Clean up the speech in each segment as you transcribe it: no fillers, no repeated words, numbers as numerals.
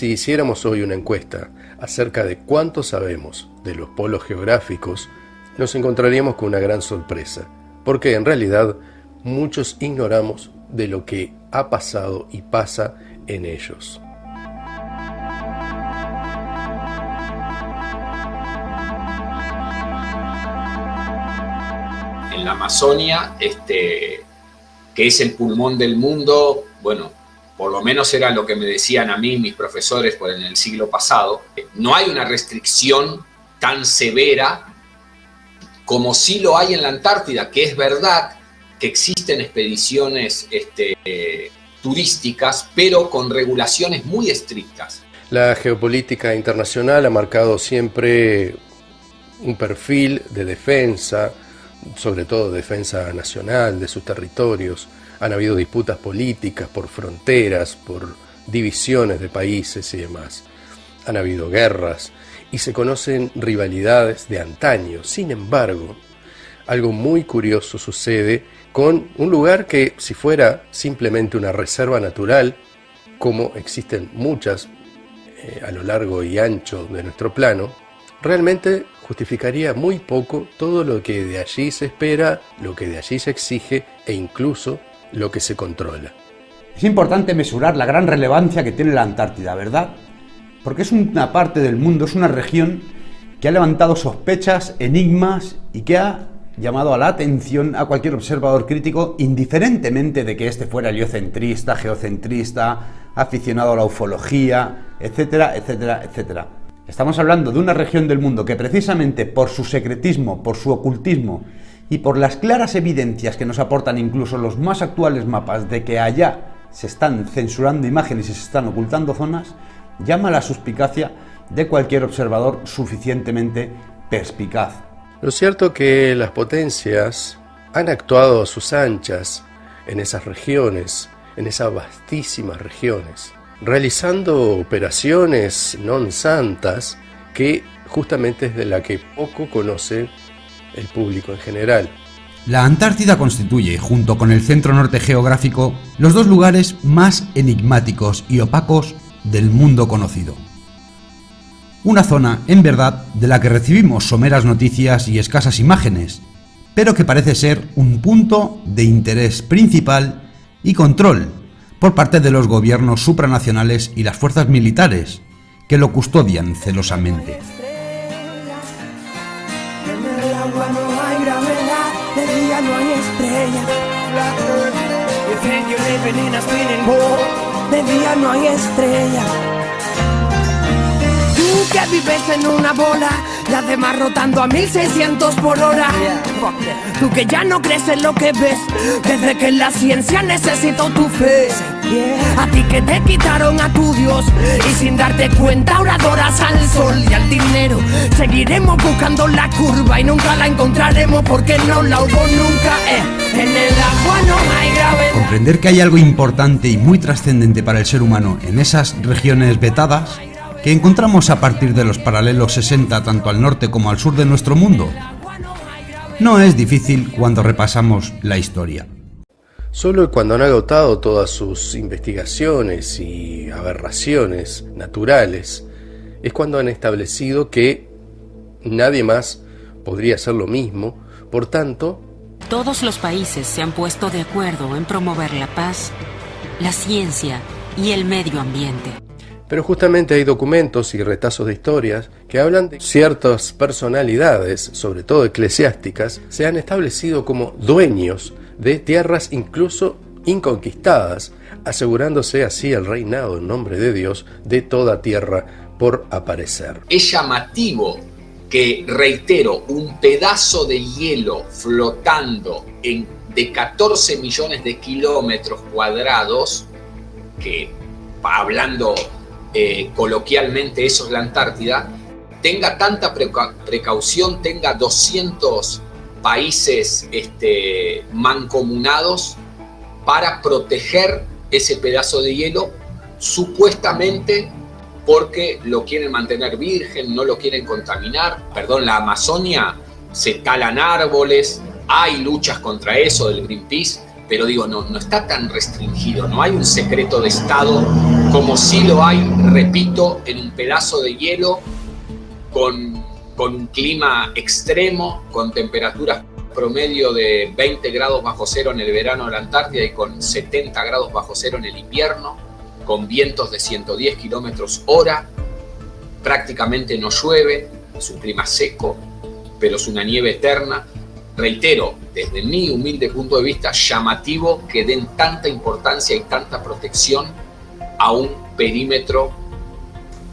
si hiciéramos hoy una encuesta acerca de cuánto sabemos de los polos geográficos, nos encontraríamos con una gran sorpresa, porque en realidad muchos ignoramos de lo que ha pasado y pasa en ellos. En la Amazonia, que es el pulmón del mundo, bueno, por lo menos era lo que me decían a mí mis profesores en el siglo pasado, no hay una restricción tan severa como sí lo hay en la Antártida, que es verdad que existen expediciones turísticas, pero con regulaciones muy estrictas. La geopolítica internacional ha marcado siempre un perfil de defensa, sobre todo defensa nacional de sus territorios. Han habido disputas políticas por fronteras, por divisiones de países y demás. Han habido guerras y se conocen rivalidades de antaño. Sin embargo, algo muy curioso sucede con un lugar que, si fuera simplemente una reserva natural, como existen muchas a lo largo y ancho de nuestro plano, realmente justificaría muy poco todo lo que de allí se espera, lo que de allí se exige e incluso lo que se controla. Es importante mesurar la gran relevancia que tiene la Antártida, ¿verdad? Porque es una parte del mundo, es una región que ha levantado sospechas, enigmas y que ha llamado a la atención a cualquier observador crítico, indiferentemente de que éste fuera heliocentrista, geocentrista, aficionado a la ufología, etcétera, etcétera, etcétera. Estamos hablando de una región del mundo que precisamente por su secretismo, por su ocultismo y por las claras evidencias que nos aportan incluso los más actuales mapas de que allá se están censurando imágenes y se están ocultando zonas, llama a la suspicacia de cualquier observador suficientemente perspicaz. Lo cierto es que las potencias han actuado a sus anchas en esas regiones, en esas vastísimas regiones, realizando operaciones non santas que justamente es de la que poco conoce el público en general. La Antártida constituye, junto con el centro norte geográfico, los dos lugares más enigmáticos y opacos del mundo conocido. Una zona, en verdad, de la que recibimos someras noticias y escasas imágenes, pero que parece ser un punto de interés principal y control por parte de los gobiernos supranacionales y las fuerzas militares, que lo custodian celosamente. En el agua no hay gravedad, de día no hay estrellas. You think you're living in a spinning ball, de día no hay estrellas. Tú que vives en una bola, las demás rotando a 1600 por hora. Tú que ya no crees en lo que ves, desde que la ciencia necesitó tu fe. A ti que te quitaron a tu Dios y sin darte cuenta ahora adoras al sol y al dinero. Seguiremos buscando la curva y nunca la encontraremos porque no la hubo nunca. En el agua no hay gravedad. Comprender que hay algo importante y muy trascendente para el ser humano en esas regiones vetadas, que encontramos a partir de los paralelos 60 tanto al norte como al sur de nuestro mundo, no es difícil cuando repasamos la historia. Solo cuando han agotado todas sus investigaciones y aberraciones naturales es cuando han establecido que nadie más podría hacer lo mismo. Por tanto, todos los países se han puesto de acuerdo en promover la paz, la ciencia y el medio ambiente. Pero justamente hay documentos y retazos de historias que hablan de ciertas personalidades, sobre todo eclesiásticas, se han establecido como dueños de tierras incluso inconquistadas, asegurándose así el reinado en nombre de Dios de toda tierra por aparecer. Es llamativo que, reitero, un pedazo de hielo flotando de 14 millones de kilómetros cuadrados, que hablando coloquialmente eso es la Antártida, tenga tanta precaución, tenga 200 países mancomunados para proteger ese pedazo de hielo, supuestamente porque lo quieren mantener virgen, no lo quieren contaminar. Perdón, la Amazonia se talan árboles, hay luchas contra eso del Greenpeace, pero digo, no está tan restringido, no hay un secreto de Estado como sí lo hay, repito, en un pedazo de hielo con un clima extremo, con temperaturas promedio de 20 grados bajo cero en el verano de la Antártida y con 70 grados bajo cero en el invierno, con vientos de 110 kilómetros hora, prácticamente no llueve, es un clima seco, pero es una nieve eterna. Reitero, desde mi humilde punto de vista, llamativo que den tanta importancia y tanta protección a un perímetro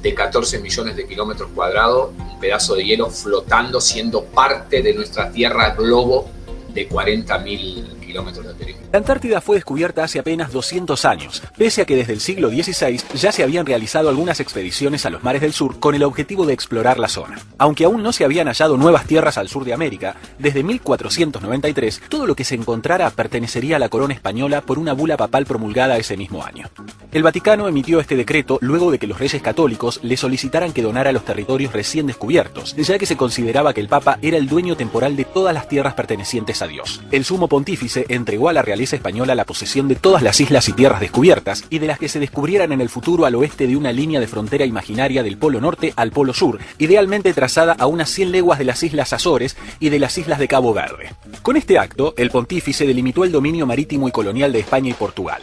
de 14 millones de kilómetros cuadrados, un pedazo de hielo flotando, siendo parte de nuestra Tierra globo de 40.000 kilómetros de perímetro. La Antártida fue descubierta hace apenas 200 años, pese a que desde el siglo XVI ya se habían realizado algunas expediciones a los mares del sur con el objetivo de explorar la zona. Aunque aún no se habían hallado nuevas tierras al sur de América, desde 1493 todo lo que se encontrara pertenecería a la corona española por una bula papal promulgada ese mismo año. El Vaticano emitió este decreto luego de que los reyes católicos le solicitaran que donara los territorios recién descubiertos, ya que se consideraba que el Papa era el dueño temporal de todas las tierras pertenecientes a Dios. El sumo pontífice entregó a la realeza española la posesión de todas las islas y tierras descubiertas y de las que se descubrieran en el futuro al oeste de una línea de frontera imaginaria del Polo Norte al Polo Sur, idealmente trazada a unas 100 leguas de las Islas Azores y de las islas de Cabo Verde. Con este acto, el pontífice delimitó el dominio marítimo y colonial de España y Portugal.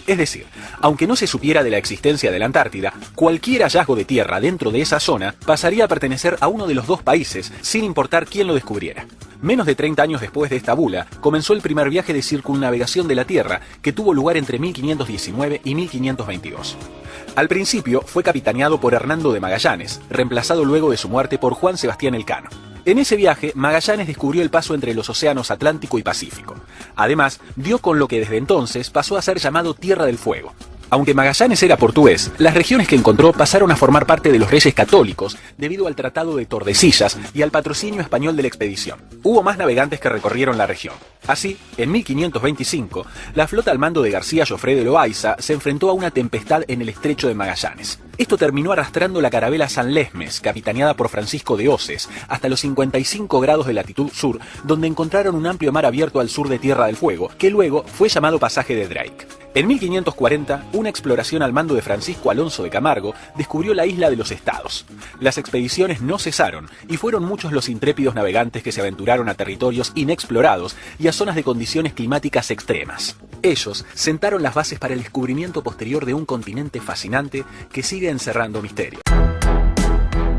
Es decir, aunque no se supiera de la existencia de la Antártida, cualquier hallazgo de tierra dentro de esa zona pasaría a pertenecer a uno de los dos países, sin importar quién lo descubriera. Menos de 30 años después de esta bula, comenzó el primer viaje de circunnavegación de la Tierra, que tuvo lugar entre 1519 y 1522. Al principio fue capitaneado por Hernando de Magallanes, reemplazado luego de su muerte por Juan Sebastián Elcano. En ese viaje, Magallanes descubrió el paso entre los océanos Atlántico y Pacífico. Además, dio con lo que desde entonces pasó a ser llamado Tierra del Fuego. Aunque Magallanes era portugués, las regiones que encontró pasaron a formar parte de los reyes católicos debido al Tratado de Tordesillas y al patrocinio español de la expedición. Hubo más navegantes que recorrieron la región. Así, en 1525, la flota al mando de García Jofré de Loaiza se enfrentó a una tempestad en el estrecho de Magallanes. Esto terminó arrastrando la carabela San Lesmes, capitaneada por Francisco de Oces, hasta los 55 grados de latitud sur, donde encontraron un amplio mar abierto al sur de Tierra del Fuego, que luego fue llamado Pasaje de Drake. En 1540, una exploración al mando de Francisco Alonso de Camargo descubrió la isla de los Estados. Las expediciones no cesaron y fueron muchos los intrépidos navegantes que se aventuraron a territorios inexplorados y a zonas de condiciones climáticas extremas. Ellos sentaron las bases para el descubrimiento posterior de un continente fascinante que sigue encerrando misterios.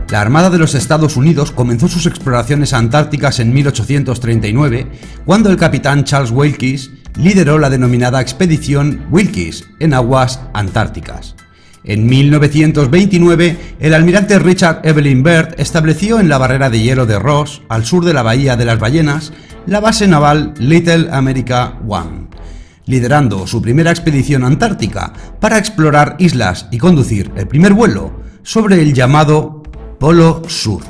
La Armada de los Estados Unidos comenzó sus exploraciones antárticas en 1839, cuando el capitán Charles Wilkes lideró la denominada Expedición Wilkes en aguas antárticas. En 1929, el almirante Richard Evelyn Byrd estableció en la barrera de hielo de Ross, al sur de la Bahía de las Ballenas, la base naval Little America One, liderando su primera expedición antártica para explorar islas y conducir el primer vuelo sobre el llamado Polo Sur.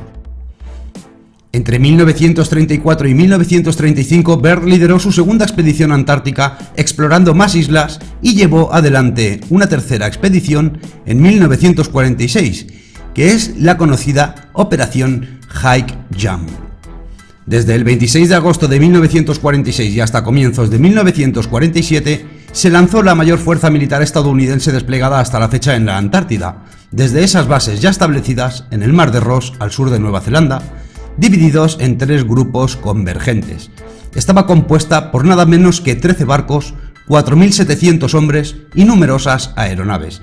Entre 1934 y 1935, Byrd lideró su segunda expedición antártica explorando más islas y llevó adelante una tercera expedición en 1946, que es la conocida Operación High Jump. Desde el 26 de agosto de 1946 y hasta comienzos de 1947, se lanzó la mayor fuerza militar estadounidense desplegada hasta la fecha en la Antártida, desde esas bases ya establecidas en el Mar de Ross al sur de Nueva Zelanda, divididos en 3 grupos convergentes. Estaba compuesta por nada menos que 13 barcos, 4.700 hombres y numerosas aeronaves.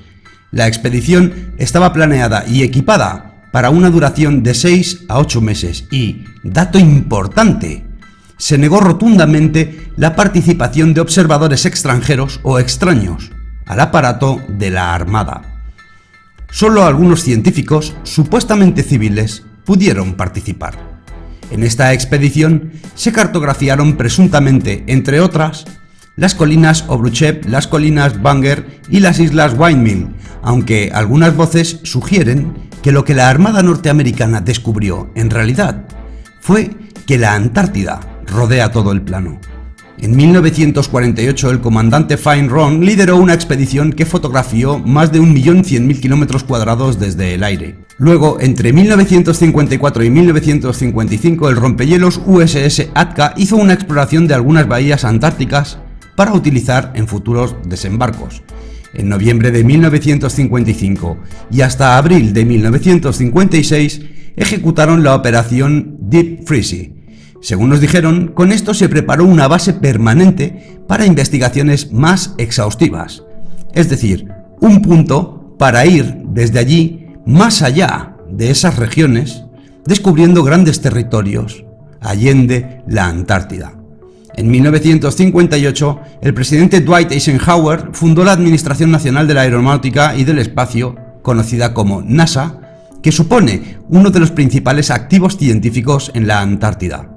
La expedición estaba planeada y equipada para una duración de 6 a 8 meses y, dato importante, se negó rotundamente la participación de observadores extranjeros o extraños al aparato de la Armada. Solo algunos científicos, supuestamente civiles, pudieron participar. En esta expedición se cartografiaron presuntamente, entre otras, las colinas Obruchev, las colinas Banger y las islas Windmill, aunque algunas voces sugieren que lo que la Armada norteamericana descubrió en realidad fue que la Antártida rodea todo el plano. En 1948 el comandante Fine Ron lideró una expedición que fotografió más de 1.100.000 kilómetros cuadrados desde el aire. Luego, entre 1954 y 1955, el rompehielos USS Atka hizo una exploración de algunas bahías antárticas para utilizar en futuros desembarcos. En noviembre de 1955 y hasta abril de 1956 ejecutaron la operación Deep Freeze. Según nos dijeron, con esto se preparó una base permanente para investigaciones más exhaustivas, es decir, un punto para ir desde allí más allá de esas regiones, descubriendo grandes territorios allende la Antártida. En 1958, el presidente Dwight Eisenhower fundó la Administración Nacional de la Aeronáutica y del Espacio, conocida como NASA, que supone uno de los principales activos científicos en la Antártida.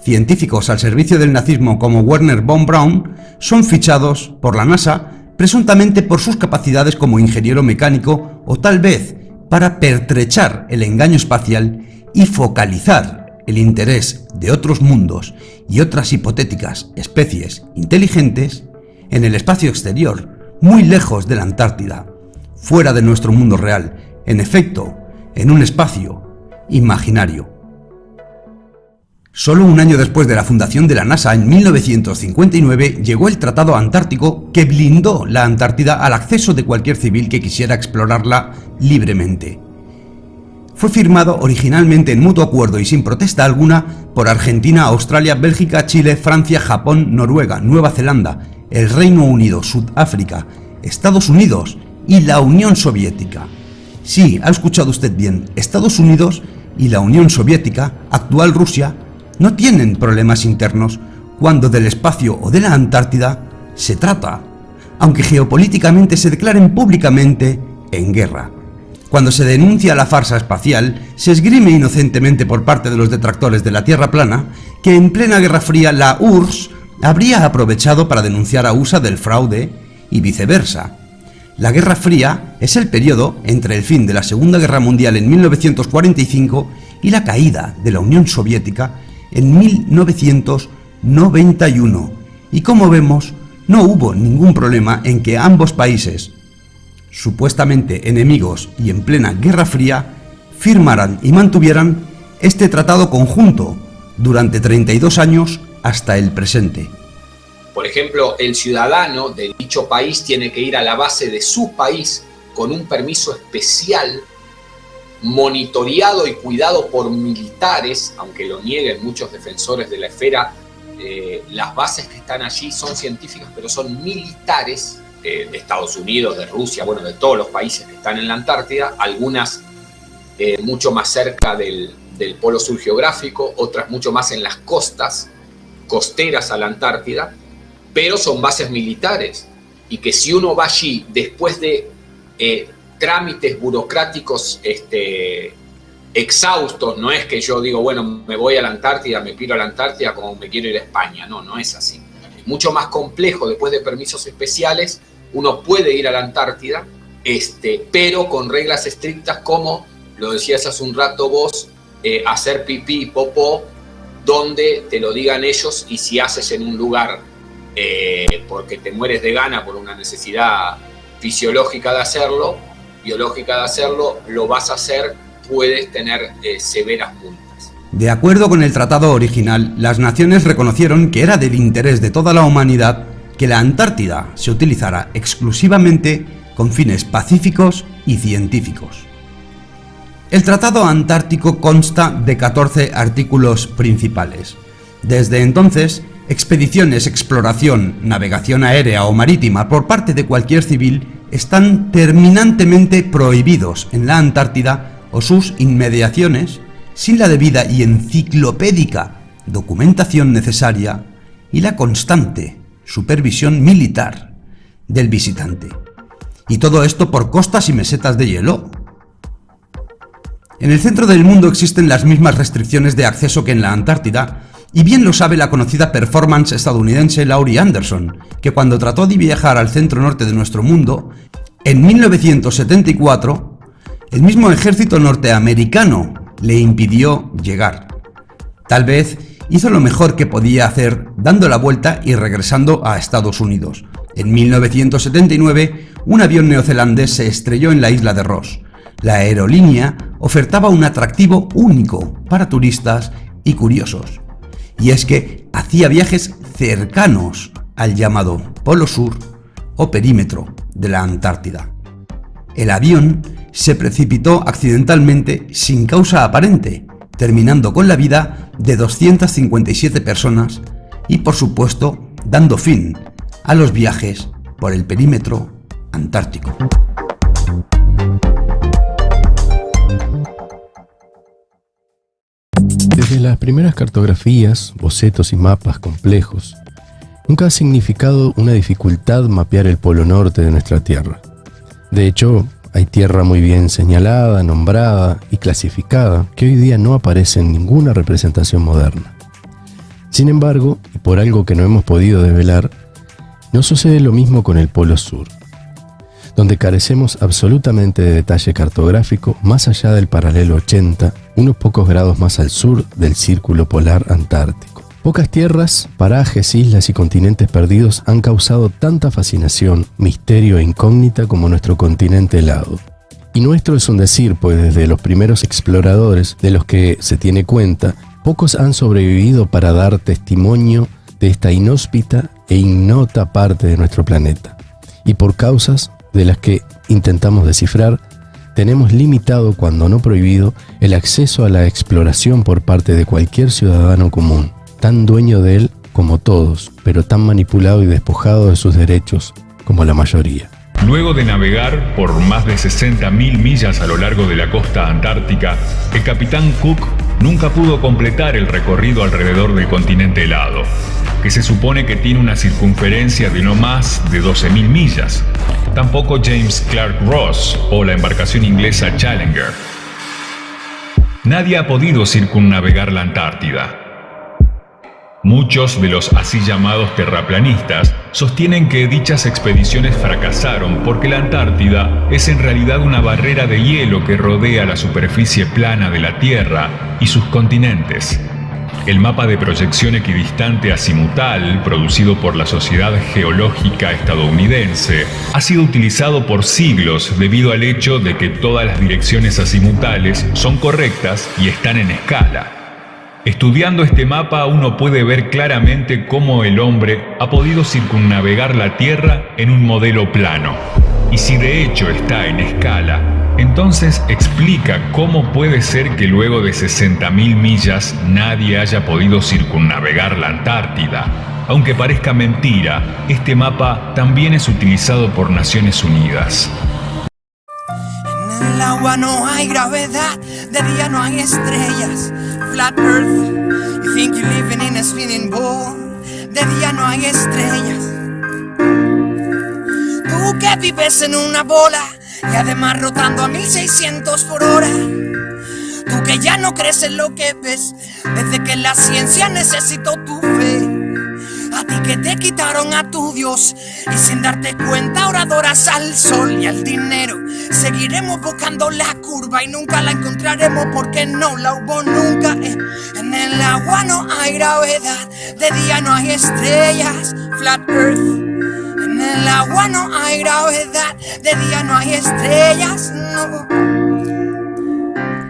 Científicos al servicio del nazismo como Wernher von Braun son fichados por la NASA presuntamente por sus capacidades como ingeniero mecánico o tal vez para pertrechar el engaño espacial y focalizar el interés de otros mundos y otras hipotéticas especies inteligentes en el espacio exterior, muy lejos de la Antártida, fuera de nuestro mundo real, en efecto, en un espacio imaginario. Solo un año después de la fundación de la NASA, en 1959, llegó el Tratado Antártico que blindó la Antártida al acceso de cualquier civil que quisiera explorarla libremente. Fue firmado originalmente en mutuo acuerdo y sin protesta alguna por Argentina, Australia, Bélgica, Chile, Francia, Japón, Noruega, Nueva Zelanda, el Reino Unido, Sudáfrica, Estados Unidos y la Unión Soviética. Sí, ha escuchado usted bien, Estados Unidos y la Unión Soviética, actual Rusia, no tienen problemas internos cuando del espacio o de la Antártida se trata, aunque geopolíticamente se declaren públicamente en guerra. Cuando se denuncia la farsa espacial, se esgrime inocentemente por parte de los detractores de la Tierra plana que en plena Guerra Fría la URSS habría aprovechado para denunciar a USA del fraude y viceversa. La Guerra Fría es el periodo entre el fin de la Segunda Guerra Mundial en 1945 y la caída de la Unión Soviética en 1991, y como vemos, no hubo ningún problema en que ambos países, supuestamente enemigos y en plena Guerra Fría, firmaran y mantuvieran este tratado conjunto durante 32 años hasta el presente. Por ejemplo, el ciudadano de dicho país tiene que ir a la base de su país con un permiso especial, monitoreado y cuidado por militares, aunque lo nieguen muchos defensores de la esfera. Las bases que están allí son científicas, pero son militares de Estados Unidos, de Rusia, bueno, de todos los países que están en la Antártida, algunas mucho más cerca del polo sur geográfico, otras mucho más en las costas, costeras a la Antártida, pero son bases militares, y que si uno va allí después de trámites burocráticos exhaustos, no es que yo digo, bueno, me voy a la Antártida, me piro a la Antártida como me quiero ir a España, no es así. Es mucho más complejo. Después de permisos especiales, uno puede ir a la Antártida, pero con reglas estrictas como, lo decías hace un rato vos, hacer pipí y popó donde te lo digan ellos, y si haces en un lugar porque te mueres de gana por una necesidad fisiológica de hacerlo, biológica de hacerlo, lo vas a hacer, puedes tener severas multas. De acuerdo con el tratado original, las naciones reconocieron que era del interés de toda la humanidad que la Antártida se utilizara exclusivamente con fines pacíficos y científicos. El Tratado Antártico consta de 14 artículos principales. Desde entonces, expediciones, exploración, navegación aérea o marítima por parte de cualquier civil están terminantemente prohibidos en la Antártida o sus inmediaciones sin la debida y enciclopédica documentación necesaria y la constante supervisión militar del visitante. Y todo esto por costas y mesetas de hielo. En el centro del mundo existen las mismas restricciones de acceso que en la Antártida, y bien lo sabe la conocida performance estadounidense Laurie Anderson, que cuando trató de viajar al centro norte de nuestro mundo, en 1974, el mismo ejército norteamericano le impidió llegar. Tal vez hizo lo mejor que podía hacer, dando la vuelta y regresando a Estados Unidos. En 1979, un avión neozelandés se estrelló en la isla de Ross. La aerolínea ofertaba un atractivo único para turistas y curiosos. Y es que hacía viajes cercanos al llamado Polo Sur o perímetro de la Antártida. El avión se precipitó accidentalmente sin causa aparente, terminando con la vida de 257 personas y, por supuesto, dando fin a los viajes por el perímetro antártico. Desde las primeras cartografías, bocetos y mapas complejos, nunca ha significado una dificultad mapear el polo norte de nuestra Tierra. De hecho, hay tierra muy bien señalada, nombrada y clasificada que hoy día no aparece en ninguna representación moderna. Sin embargo, y por algo que no hemos podido develar, no sucede lo mismo con el Polo Sur, donde carecemos absolutamente de detalle cartográfico más allá del paralelo 80, unos pocos grados más al sur del círculo polar antártico. Pocas tierras, parajes, islas y continentes perdidos han causado tanta fascinación, misterio e incógnita como nuestro continente helado. Y nuestro es un decir, pues desde los primeros exploradores de los que se tiene cuenta, pocos han sobrevivido para dar testimonio de esta inhóspita e ignota parte de nuestro planeta. Y por causas de las que intentamos descifrar, tenemos limitado, cuando no prohibido, el acceso a la exploración por parte de cualquier ciudadano común, tan dueño de él como todos, pero tan manipulado y despojado de sus derechos como la mayoría. Luego de navegar por más de 60.000 millas a lo largo de la costa antártica, el capitán Cook nunca pudo completar el recorrido alrededor del continente helado, que se supone que tiene una circunferencia de no más de 12.000 millas. Tampoco James Clark Ross o la embarcación inglesa Challenger. Nadie ha podido circunnavegar la Antártida. Muchos de los así llamados terraplanistas sostienen que dichas expediciones fracasaron porque la Antártida es en realidad una barrera de hielo que rodea la superficie plana de la Tierra y sus continentes. El mapa de proyección equidistante azimutal, producido por la Sociedad Geológica Estadounidense, ha sido utilizado por siglos debido al hecho de que todas las direcciones azimutales son correctas y están en escala. Estudiando este mapa uno puede ver claramente cómo el hombre ha podido circunnavegar la Tierra en un modelo plano. Y si de hecho está en escala, entonces explica cómo puede ser que luego de 60.000 millas nadie haya podido circunnavegar la Antártida. Aunque parezca mentira, este mapa también es utilizado por Naciones Unidas. En el agua no hay gravedad, de día no hay estrellas. Flat Earth, you think you're living in a spinning ball. De día no hay estrellas. Tú que vives en una bola y además rotando a 1600 por hora. Tú que ya no crees en lo que ves, desde que la ciencia necesitó tu fe. A ti que te quitaron a tu Dios y sin darte cuenta ahora adoras al sol y al dinero. Seguiremos buscando la curva y nunca la encontraremos porque no la hubo nunca. En el agua no hay gravedad, de día no hay estrellas. Flat Earth. En el agua no hay gravedad, de día no hay estrellas, no.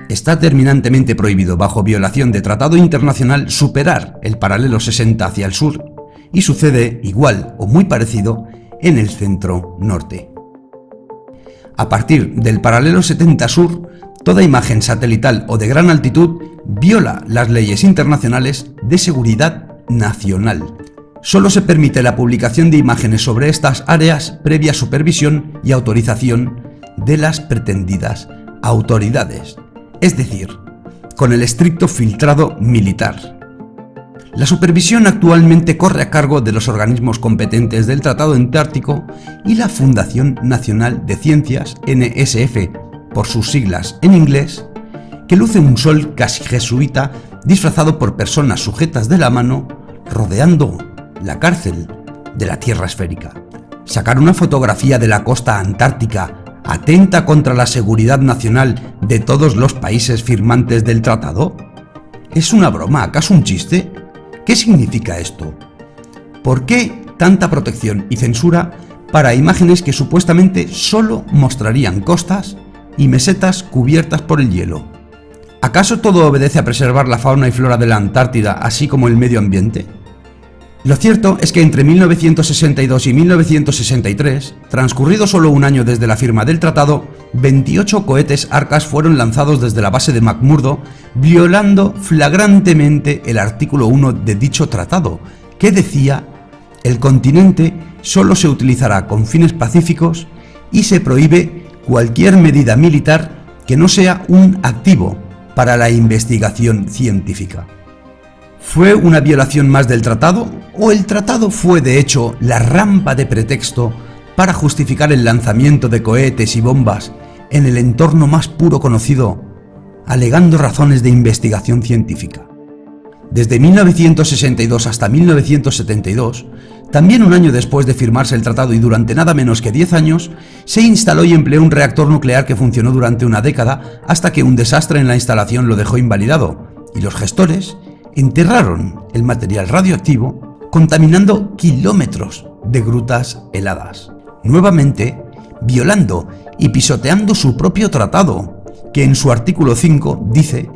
Está terminantemente prohibido, bajo violación de tratado internacional, superar el paralelo 60 hacia el sur, y sucede igual o muy parecido en el centro norte. A partir del paralelo 70 sur, toda imagen satelital o de gran altitud viola las leyes internacionales de seguridad nacional. Solo se permite la publicación de imágenes sobre estas áreas previa supervisión y autorización de las pretendidas autoridades, es decir, con el estricto filtrado militar. La supervisión actualmente corre a cargo de los organismos competentes del Tratado Antártico y la Fundación Nacional de Ciencias, NSF, por sus siglas en inglés, que luce un sol casi jesuita disfrazado por personas sujetas de la mano rodeando la cárcel de la Tierra esférica. Sacar una fotografía de la costa antártica atenta contra la seguridad nacional de todos los países firmantes del tratado. ¿Es una broma? ¿Acaso un chiste? ¿Qué significa esto? ¿Por qué tanta protección y censura para imágenes que supuestamente solo mostrarían costas y mesetas cubiertas por el hielo? ¿Acaso todo obedece a preservar la fauna y flora de la Antártida, así como el medio ambiente? Lo cierto es que entre 1962 y 1963, transcurrido solo un año desde la firma del tratado, 28 cohetes Arcas fueron lanzados desde la base de McMurdo, violando flagrantemente el artículo 1 de dicho tratado, que decía: el continente solo se utilizará con fines pacíficos y se prohíbe cualquier medida militar que no sea un activo para la investigación científica. ¿Fue una violación más del tratado o el tratado fue de hecho la rampa de pretexto para justificar el lanzamiento de cohetes y bombas en el entorno más puro conocido, alegando razones de investigación científica? Desde 1962 hasta 1972, también un año después de firmarse el tratado y durante nada menos que 10 años, se instaló y empleó un reactor nuclear que funcionó durante una década hasta que un desastre en la instalación lo dejó invalidado, y los gestores enterraron el material radioactivo contaminando kilómetros de grutas heladas, nuevamente violando y pisoteando su propio tratado, que en su artículo 5 dice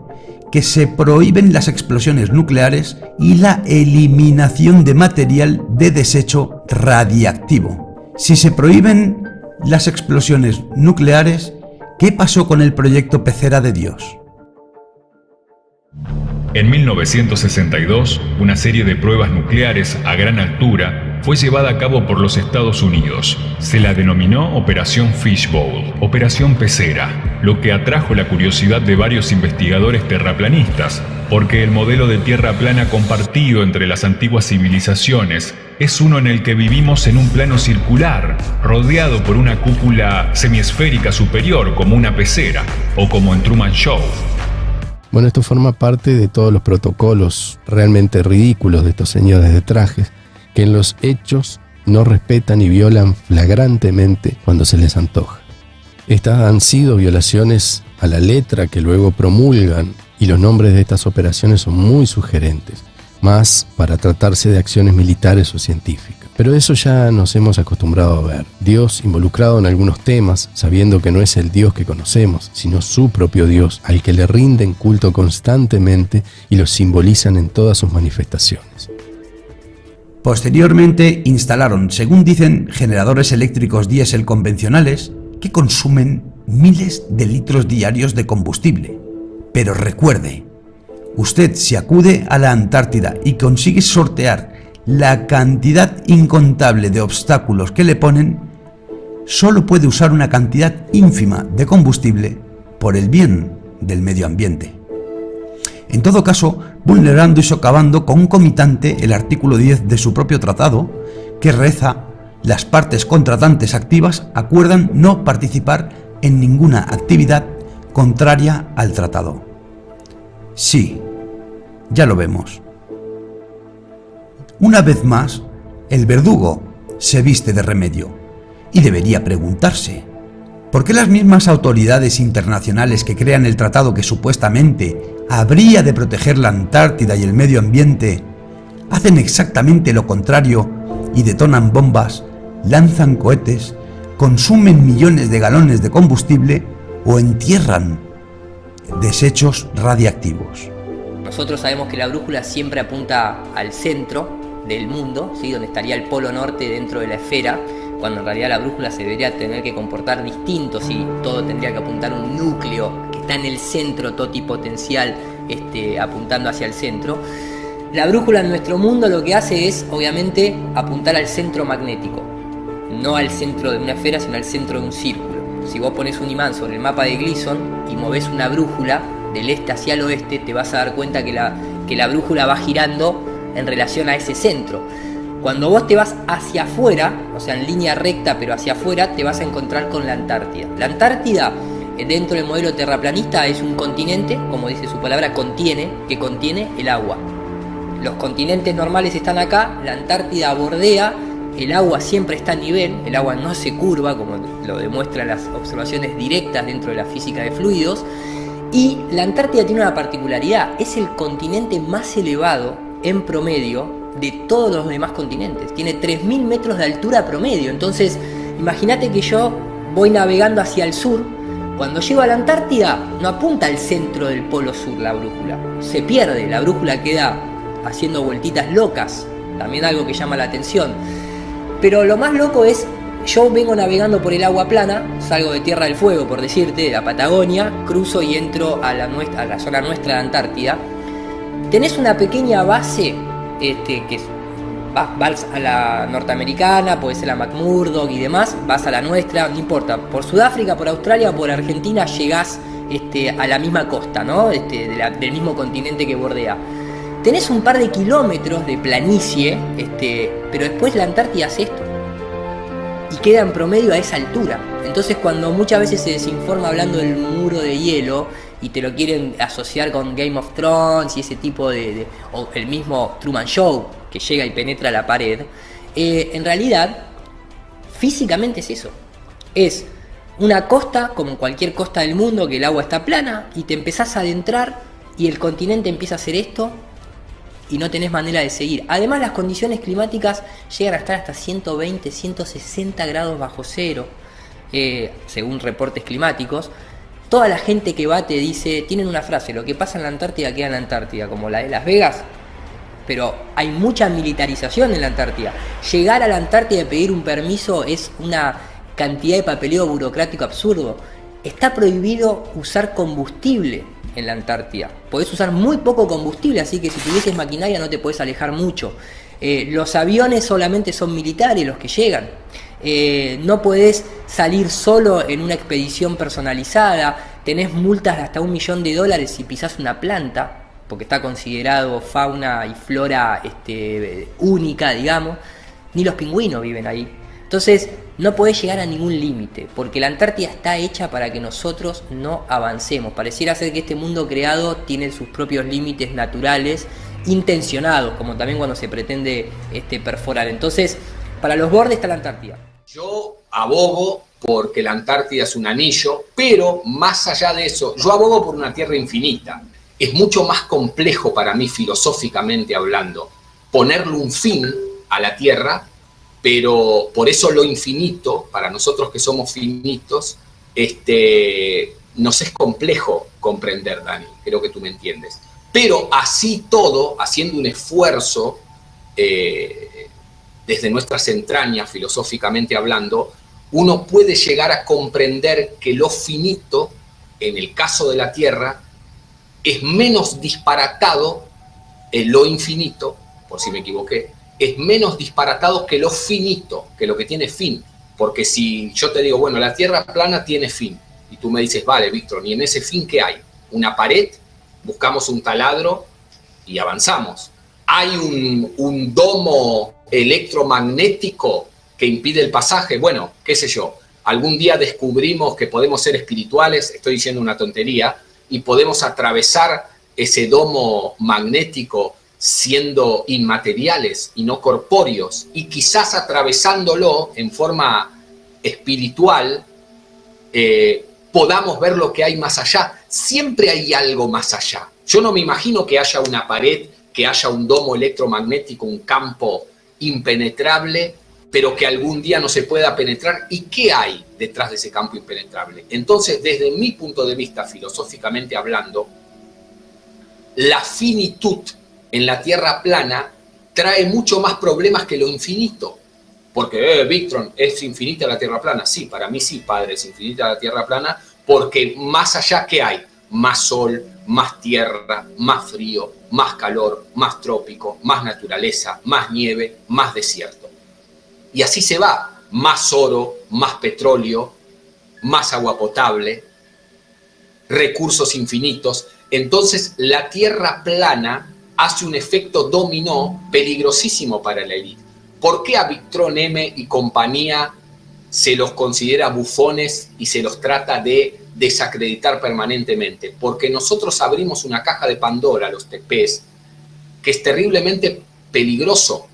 que se prohíben las explosiones nucleares y la eliminación de material de desecho radiactivo. Si se prohíben las explosiones nucleares, ¿qué pasó con el proyecto Pecera de Dios? En 1962, una serie de pruebas nucleares a gran altura fue llevada a cabo por los Estados Unidos. Se la denominó Operación Fishbowl, Operación Pecera, lo que atrajo la curiosidad de varios investigadores terraplanistas, porque el modelo de tierra plana compartido entre las antiguas civilizaciones es uno en el que vivimos en un plano circular, rodeado por una cúpula semiesférica superior como una pecera, o como en Truman Show. Bueno, esto forma parte de todos los protocolos realmente ridículos de estos señores de trajes, que en los hechos no respetan y violan flagrantemente cuando se les antoja. Estas han sido violaciones a la letra que luego promulgan, y los nombres de estas operaciones son muy sugerentes, más para tratarse de acciones militares o científicas. Pero eso ya nos hemos acostumbrado a ver. Dios involucrado en algunos temas, sabiendo que no es el Dios que conocemos, sino su propio Dios, al que le rinden culto constantemente y lo simbolizan en todas sus manifestaciones. Posteriormente instalaron, según dicen, generadores eléctricos diésel convencionales que consumen miles de litros diarios de combustible. Pero recuerde, usted si acude a la Antártida y consigue sortear la cantidad incontable de obstáculos que le ponen, solo puede usar una cantidad ínfima de combustible por el bien del medio ambiente. En todo caso, vulnerando y socavando concomitante el artículo 10 de su propio tratado, que reza: las partes contratantes activas acuerdan no participar en ninguna actividad contraria al tratado. Sí, ya lo vemos. Una vez más, el verdugo se viste de remedio y debería preguntarse: ¿por qué las mismas autoridades internacionales que crean el tratado que supuestamente habría de proteger la Antártida y el medio ambiente hacen exactamente lo contrario y detonan bombas, lanzan cohetes, consumen millones de galones de combustible o entierran desechos radiactivos? Nosotros sabemos que la brújula siempre apunta al centro del mundo, ¿sí? Donde estaría el polo norte dentro de la esfera, cuando en realidad la brújula se debería tener que comportar distinto, ¿sí? Todo tendría que apuntar a un núcleo que está en el centro totipotencial, apuntando hacia el centro. La brújula en nuestro mundo lo que hace es, obviamente, apuntar al centro magnético, no al centro de una esfera, sino al centro de un círculo. Si vos pones un imán sobre el mapa de Gleason y movés una brújula del este hacia el oeste, te vas a dar cuenta que la brújula va girando en relación a ese centro. Cuando vos te vas hacia afuera, o sea en línea recta pero hacia afuera, te vas a encontrar con la Antártida. La Antártida, dentro del modelo terraplanista, es un continente, como dice su palabra, que contiene el agua. Los continentes normales están acá, la Antártida bordea, el agua siempre está a nivel, el agua no se curva, como lo demuestran las observaciones directas dentro de la física de fluidos, y la Antártida tiene una particularidad: es el continente más elevado en promedio de todos los demás continentes. Tiene 3.000 metros de altura promedio. Entonces, imagínate que yo voy navegando hacia el sur. Cuando llego a la Antártida, no apunta al centro del polo sur la brújula. Se pierde, la brújula queda haciendo vueltitas locas también algo que llama la atención. Pero lo más loco es, yo vengo navegando por el agua plana, salgo de Tierra del Fuego, por decirte, de la Patagonia, cruzo y entro a la zona nuestra de Antártida. Tenés una pequeña base que vas a la norteamericana, puede ser la McMurdo y demás, vas a la nuestra, no importa, por Sudáfrica, por Australia o por Argentina llegás a la misma costa, ¿no? Del mismo continente que bordea. Tenés un par de kilómetros de planicie, pero después la Antártida es esto. Y queda en promedio a esa altura. Entonces cuando muchas veces se desinforma hablando del muro de hielo y te lo quieren asociar con Game of Thrones y ese tipo o el mismo Truman Show que llega y penetra la pared, en realidad físicamente es eso. Es una costa como cualquier costa del mundo, que el agua está plana y te empezás a adentrar y el continente empieza a hacer esto y no tenés manera de seguir. Además las condiciones climáticas llegan a estar hasta 120, 160 grados bajo cero, según reportes climáticos. Toda la gente que va te dice, tienen una frase, lo que pasa en la Antártida queda en la Antártida, como la de Las Vegas, pero hay mucha militarización en la Antártida. Llegar a la Antártida y pedir un permiso es una cantidad de papeleo burocrático absurdo. Está prohibido usar combustible en la Antártida. Podés usar muy poco combustible, así que si tuvieses maquinaria no te podés alejar mucho. Los aviones solamente son militares los que llegan. No podés salir solo en una expedición personalizada. Tenés multas de hasta $1 millón si pisás una planta, porque está considerado fauna y flora única, digamos. Ni los pingüinos viven ahí. Entonces no podés llegar a ningún límite, porque la Antártida está hecha para que nosotros no avancemos. Pareciera ser que este mundo creado tiene sus propios límites naturales, intencionados, como también cuando se pretende perforar. Entonces, para los bordes está la Antártida. Yo abogo porque la Antártida es un anillo, pero más allá de eso, yo abogo por una tierra infinita. Es mucho más complejo para mí, filosóficamente hablando, ponerle un fin a la Tierra, pero por eso lo infinito, para nosotros que somos finitos, nos es complejo comprender, Dani, creo que tú me entiendes. Pero así todo, haciendo un esfuerzo desde nuestras entrañas, filosóficamente hablando, uno puede llegar a comprender que lo finito, en el caso de la Tierra, es menos disparatado, lo infinito, por si me equivoqué, es menos disparatado que lo finito, que lo que tiene fin. Porque si yo te digo, bueno, la Tierra plana tiene fin, y tú me dices, vale, Víctor, ¿y en ese fin qué hay? ¿Una pared? Buscamos un taladro y avanzamos. ¿Hay un domo electromagnético que impide el pasaje? Bueno, qué sé yo, algún día descubrimos que podemos ser espirituales, estoy diciendo una tontería, y podemos atravesar ese domo magnético siendo inmateriales y no corpóreos, y quizás atravesándolo en forma espiritual podamos ver lo que hay más allá. Siempre hay algo más allá. Yo no me imagino que haya una pared, que haya un domo electromagnético, un campo impenetrable, pero que algún día no se pueda penetrar. ¿Y qué hay detrás de ese campo impenetrable? Entonces, desde mi punto de vista, filosóficamente hablando, la finitud en la Tierra plana trae mucho más problemas que lo infinito. Porque, Víctor, ¿es infinita la Tierra plana? Sí, para mí sí, padre, es infinita la Tierra plana, porque más allá, ¿qué hay? Más sol, más tierra, más frío, más calor, más trópico, más naturaleza, más nieve, más desierto. Y así se va, más oro, más petróleo, más agua potable, recursos infinitos. Entonces la Tierra plana hace un efecto dominó peligrosísimo para la élite. ¿Por qué a Victrón M y compañía se los considera bufones y se los trata de desacreditar permanentemente? Porque nosotros abrimos una caja de Pandora, los TPs, que es terriblemente peligroso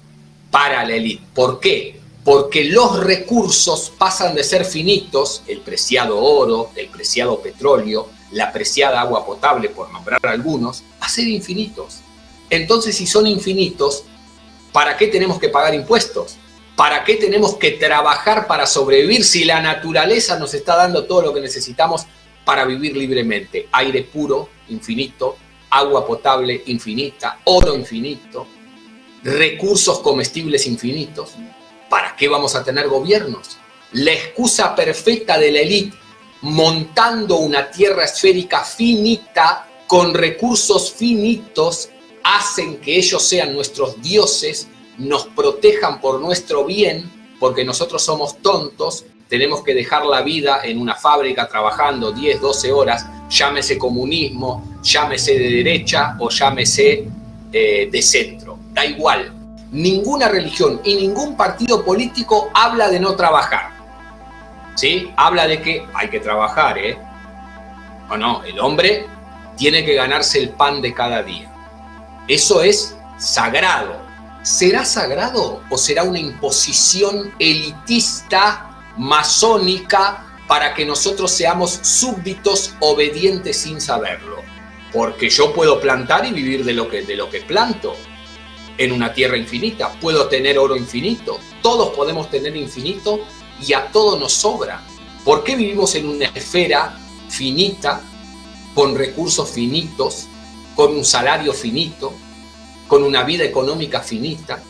para la élite. ¿Por qué? Porque los recursos pasan de ser finitos, el preciado oro, el preciado petróleo, la preciada agua potable, por nombrar algunos, a ser infinitos. Entonces, si son infinitos, ¿para qué tenemos que pagar impuestos? ¿Para qué tenemos que trabajar para sobrevivir si la naturaleza nos está dando todo lo que necesitamos para vivir libremente? Aire puro, infinito, agua potable infinita, oro infinito, recursos comestibles infinitos. ¿Para qué vamos a tener gobiernos? La excusa perfecta de la élite montando una tierra esférica finita con recursos finitos hacen que ellos sean nuestros dioses, nos protejan por nuestro bien, porque nosotros somos tontos, tenemos que dejar la vida en una fábrica trabajando 10, 12 horas, llámese comunismo, llámese de derecha o llámese de centro, da igual. Ninguna religión y ningún partido político habla de no trabajar, ¿sí? Habla de que hay que trabajar, o no, el hombre tiene que ganarse el pan de cada día. Eso es sagrado. ¿Será sagrado o será una imposición elitista, masónica, para que nosotros seamos súbditos obedientes sin saberlo? Porque yo puedo plantar y vivir de lo que planto en una tierra infinita. Puedo tener oro infinito. Todos podemos tener infinito y a todos nos sobra. ¿Por qué vivimos en una esfera finita, con recursos finitos, con un salario finito, con una vida económica finita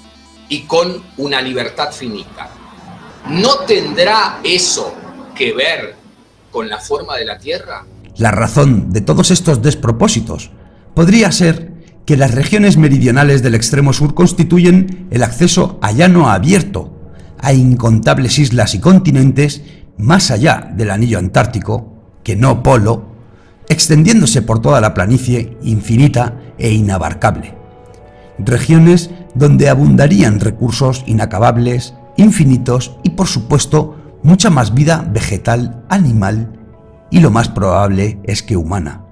y con una libertad finita? ¿No tendrá eso que ver con la forma de la Tierra? La razón de todos estos despropósitos podría ser que las regiones meridionales del extremo sur constituyen el acceso a llano abierto, a incontables islas y continentes más allá del anillo antártico, que no polo, extendiéndose por toda la planicie infinita e inabarcable. Regiones donde abundarían recursos inacabables, infinitos y, por supuesto, mucha más vida vegetal, animal y lo más probable es que humana.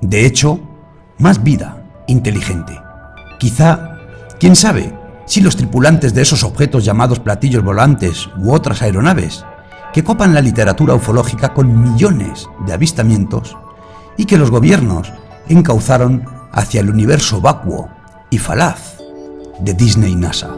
De hecho, más vida inteligente. Quizá, quién sabe, si los tripulantes de esos objetos llamados platillos volantes u otras aeronaves, que copan la literatura ufológica con millones de avistamientos y que los gobiernos encauzaron hacia el universo vacuo y falaz de Disney NASA.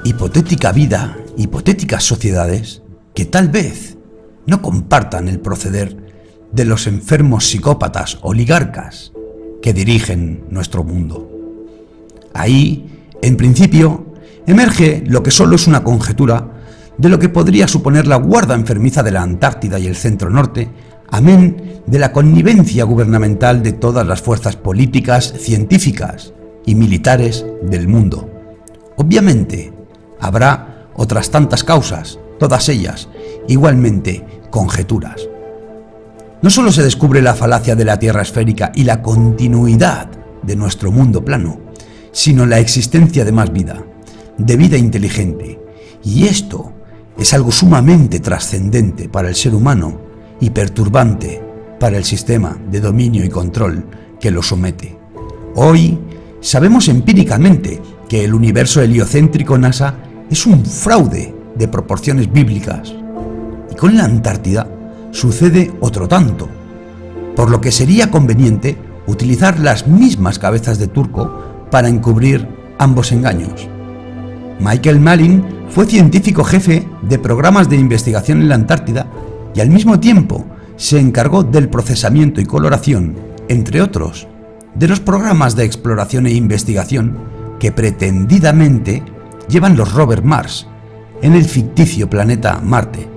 Hipotética vida, hipotéticas sociedades que tal vez no compartan el proceder de los enfermos psicópatas oligarcas que dirigen nuestro mundo. Ahí, en principio, emerge lo que solo es una conjetura de lo que podría suponer la guarda enfermiza de la Antártida y el centro norte, amén de la connivencia gubernamental de todas las fuerzas políticas, científicas y militares del mundo. Obviamente, habrá otras tantas causas, todas ellas igualmente conjeturas. No solo se descubre la falacia de la Tierra esférica y la continuidad de nuestro mundo plano, sino la existencia de más vida, de vida inteligente. Y esto es algo sumamente trascendente para el ser humano y perturbante para el sistema de dominio y control que lo somete. Hoy sabemos empíricamente que el universo heliocéntrico NASA es un fraude de proporciones bíblicas. Y con la Antártida sucede otro tanto, por lo que sería conveniente utilizar las mismas cabezas de turco para encubrir ambos engaños. Michael Malin fue científico jefe de programas de investigación en la Antártida y al mismo tiempo se encargó del procesamiento y coloración, entre otros, de los programas de exploración e investigación que pretendidamente llevan los rovers Mars en el ficticio planeta Marte,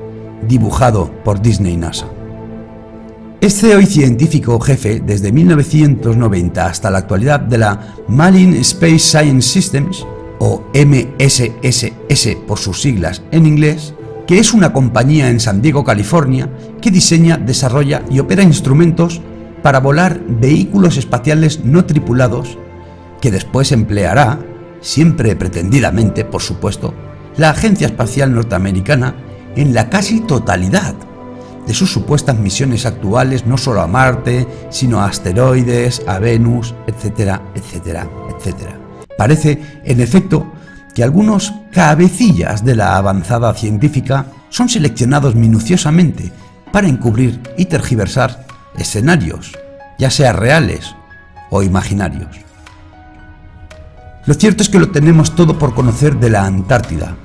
dibujado por Disney NASA. Es CEO y científico jefe desde 1990 hasta la actualidad de la Malin Space Science Systems, o MSSS por sus siglas en inglés, que es una compañía en San Diego, California, que diseña, desarrolla y opera instrumentos para volar vehículos espaciales no tripulados que después empleará, siempre pretendidamente, por supuesto, la Agencia Espacial Norteamericana en la casi totalidad de sus supuestas misiones actuales, no solo a Marte, sino a asteroides, a Venus, etcétera, etcétera, etcétera. Parece, en efecto, que algunos cabecillas de la avanzada científica son seleccionados minuciosamente para encubrir y tergiversar escenarios, ya sea reales o imaginarios. Lo cierto es que lo tenemos todo por conocer de la Antártida,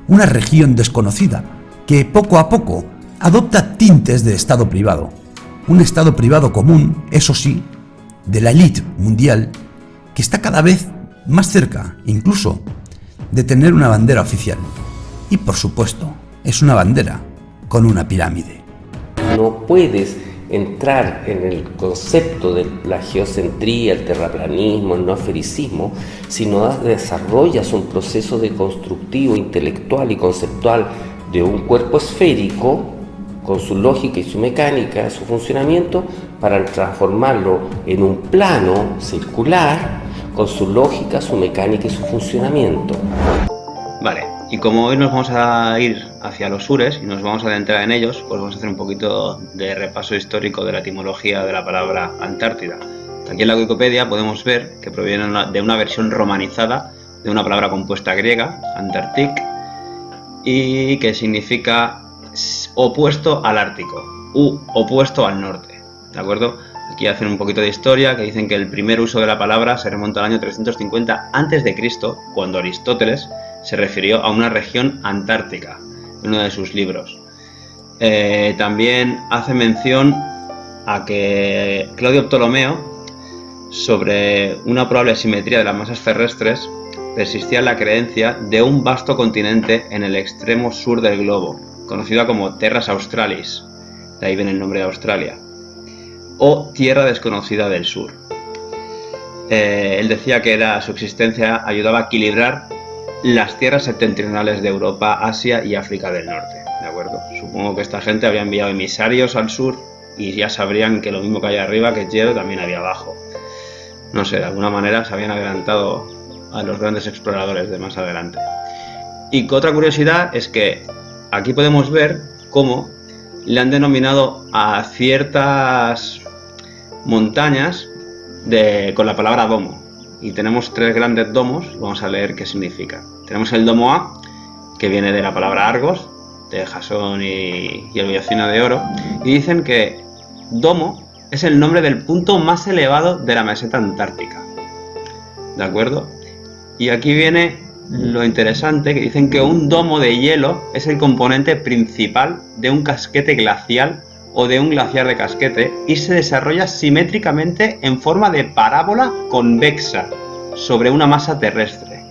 una región desconocida que poco a poco adopta tintes de estado privado. Un estado privado común, eso sí, de la élite mundial, que está cada vez más cerca, incluso, de tener una bandera oficial. Y por supuesto, es una bandera con una pirámide. No puedes entrar en el concepto de la geocentría, el terraplanismo, el noosfericismo, si no desarrollas un proceso deconstructivo, intelectual y conceptual de un cuerpo esférico, con su lógica y su mecánica, su funcionamiento, para transformarlo en un plano circular, con su lógica, su mecánica y su funcionamiento. Vale, y como hoy nos vamos a ir hacia los sures y nos vamos a adentrar en ellos, pues vamos a hacer un poquito de repaso histórico de la etimología de la palabra Antártida. Aquí en la Wikipedia podemos ver que proviene de una versión romanizada de una palabra compuesta griega, Antarctic, y que significa opuesto al Ártico u opuesto al norte, ¿de acuerdo? Aquí hacen un poquito de historia, que dicen que el primer uso de la palabra se remonta al año 350 a.C., cuando Aristóteles se refirió a una región antártica en uno de sus libros. También hace mención a que Claudio Ptolomeo, sobre una probable simetría de las masas terrestres, persistía la creencia de un vasto continente en el extremo sur del globo, conocida como Terras Australis, de ahí viene el nombre de Australia, o Tierra Desconocida del Sur. Él decía que su existencia ayudaba a equilibrar las tierras septentrionales de Europa, Asia y África del Norte, ¿de acuerdo? Supongo que esta gente había enviado emisarios al sur y ya sabrían que lo mismo que hay arriba, que es hielo, también había abajo. No sé, de alguna manera se habían adelantado a los grandes exploradores de más adelante. Y otra curiosidad es que aquí podemos ver cómo le han denominado a ciertas montañas con la palabra domo. Y tenemos 3 grandes domos, vamos a leer qué significa. Tenemos el domo A, que viene de la palabra Argos, de Jasón y el Vellocino de Oro, y dicen que domo es el nombre del punto más elevado de la meseta antártica, ¿de acuerdo? Y aquí viene lo interesante, que dicen que un domo de hielo es el componente principal de un casquete glacial o de un glaciar de casquete y se desarrolla simétricamente en forma de parábola convexa sobre una masa terrestre.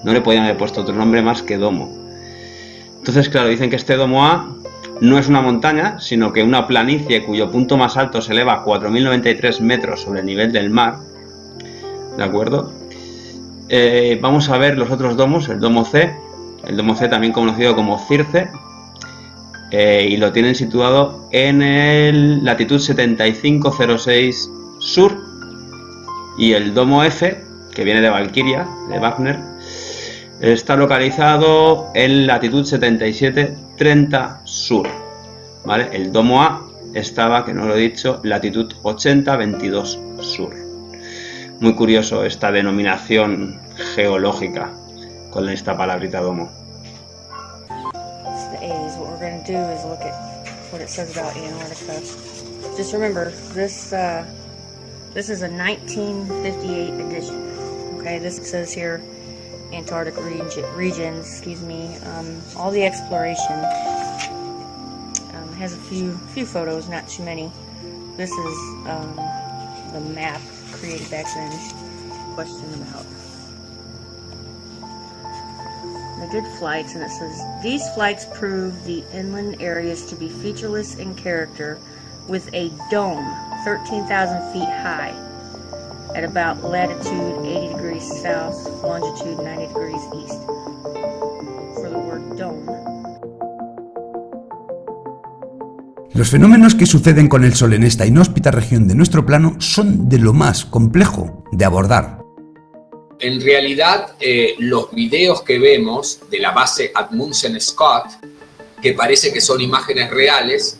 No le podían haber puesto otro nombre más que domo. Entonces, claro, dicen que este domo A no es una montaña, sino que una planicie cuyo punto más alto se eleva a 4.093 metros sobre el nivel del mar, ¿de acuerdo? Vamos a ver los otros domos, el domo C también conocido como Circe, y lo tienen situado en el latitud 7506 sur, y el domo F, que viene de Valquiria, de Wagner, está localizado en latitud 7730 sur, ¿vale? El domo A estaba, que no lo he dicho, latitud 8022 sur. Muy curioso esta denominación geológica con esta palabrita domo. What we're going to do is look at what it says about Antarctica. Just remember, this is a 1958 edition. Okay, this says here Antarctic regions. All the exploration. It has a few photos, not too many. This is the map created back then. Question about the good flights, and it says these flights prove the inland areas to be featureless in character, with a dome 13,000 feet high at about latitude 80 degrees south, longitude 90 degrees east. For the word dome. Los fenómenos que suceden con el Sol en esta inhóspita región de nuestro plano son de lo más complejo de abordar. En realidad, los videos que vemos de la base Amundsen-Scott, que parece que son imágenes reales,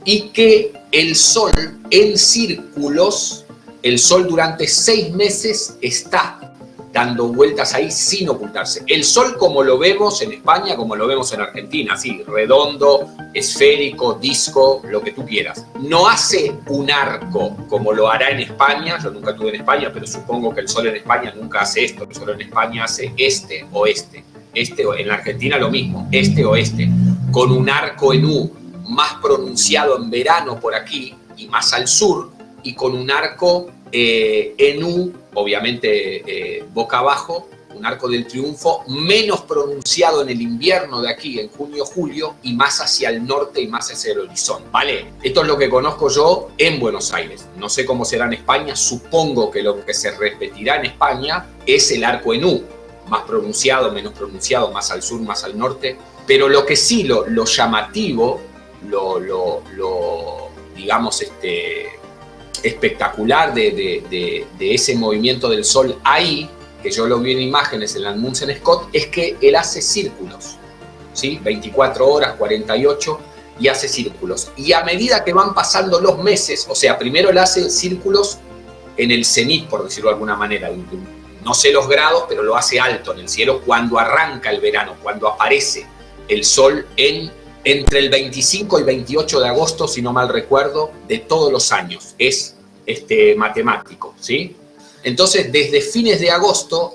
y que el Sol en círculos, el Sol durante 6 meses está dando vueltas ahí sin ocultarse. El Sol como lo vemos en España, como lo vemos en Argentina, así, redondo, esférico, disco, lo que tú quieras. No hace un arco como lo hará en España. Yo nunca estuve en España, pero supongo que el Sol en España nunca hace esto. El Sol en España hace este, oeste. En la Argentina lo mismo, este, oeste, con un arco en U más pronunciado en verano por aquí y más al sur, y con un arco en U, obviamente boca abajo, un arco del triunfo menos pronunciado en el invierno de aquí, en junio, julio, y más hacia el norte y más hacia el horizonte, ¿vale? Esto es lo que conozco yo en Buenos Aires. No sé cómo será en España, supongo que lo que se repetirá en España es el arco en U, más pronunciado, menos pronunciado, más al sur, más al norte, pero lo que sí, lo llamativo, digamos, espectacular de ese movimiento del Sol ahí, que yo lo vi en imágenes en la Amundsen Scott, es que él hace círculos, ¿sí? 24 horas, 48, y hace círculos. Y a medida que van pasando los meses, o sea, primero él hace círculos en el cenit, por decirlo de alguna manera, no sé los grados, pero lo hace alto en el cielo cuando arranca el verano, cuando aparece el Sol entre el 25 y 28 de agosto, si no mal recuerdo, de todos los años. Es matemático, ¿sí? Entonces, desde fines de agosto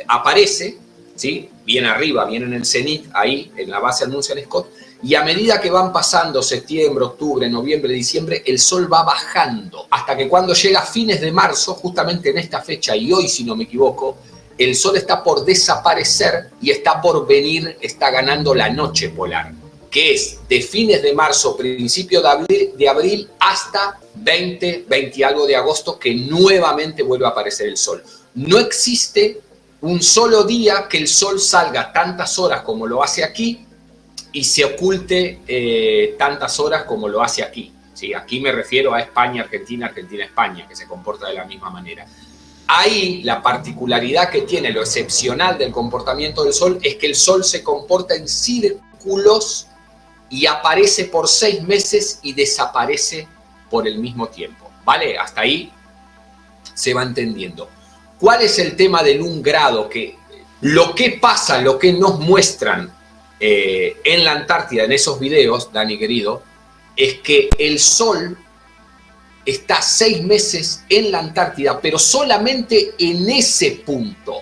aparece, ¿sí? Bien arriba, bien en el cenit, ahí, en la base Amundsen Scott, y a medida que van pasando septiembre, octubre, noviembre, diciembre, el Sol va bajando, hasta que cuando llega a fines de marzo, justamente en esta fecha, y hoy, si no me equivoco, el Sol está por desaparecer y está por venir, está ganando la noche polar, que es de fines de marzo, principio de abril, hasta 20 y algo de agosto, que nuevamente vuelve a aparecer el Sol. No existe un solo día que el Sol salga tantas horas como lo hace aquí y se oculte tantas horas como lo hace aquí, ¿sí? Aquí me refiero a España, Argentina, Argentina, España, que se comporta de la misma manera. Ahí la particularidad que tiene, lo excepcional del comportamiento del Sol, es que el Sol se comporta en círculos y aparece por 6 meses y desaparece por el mismo tiempo, ¿vale? Hasta ahí se va entendiendo. ¿Cuál es el tema del 1 grado? Que lo que pasa, lo que nos muestran en la Antártida, en esos videos, Dani querido, es que el Sol está 6 meses en la Antártida, pero solamente en ese punto,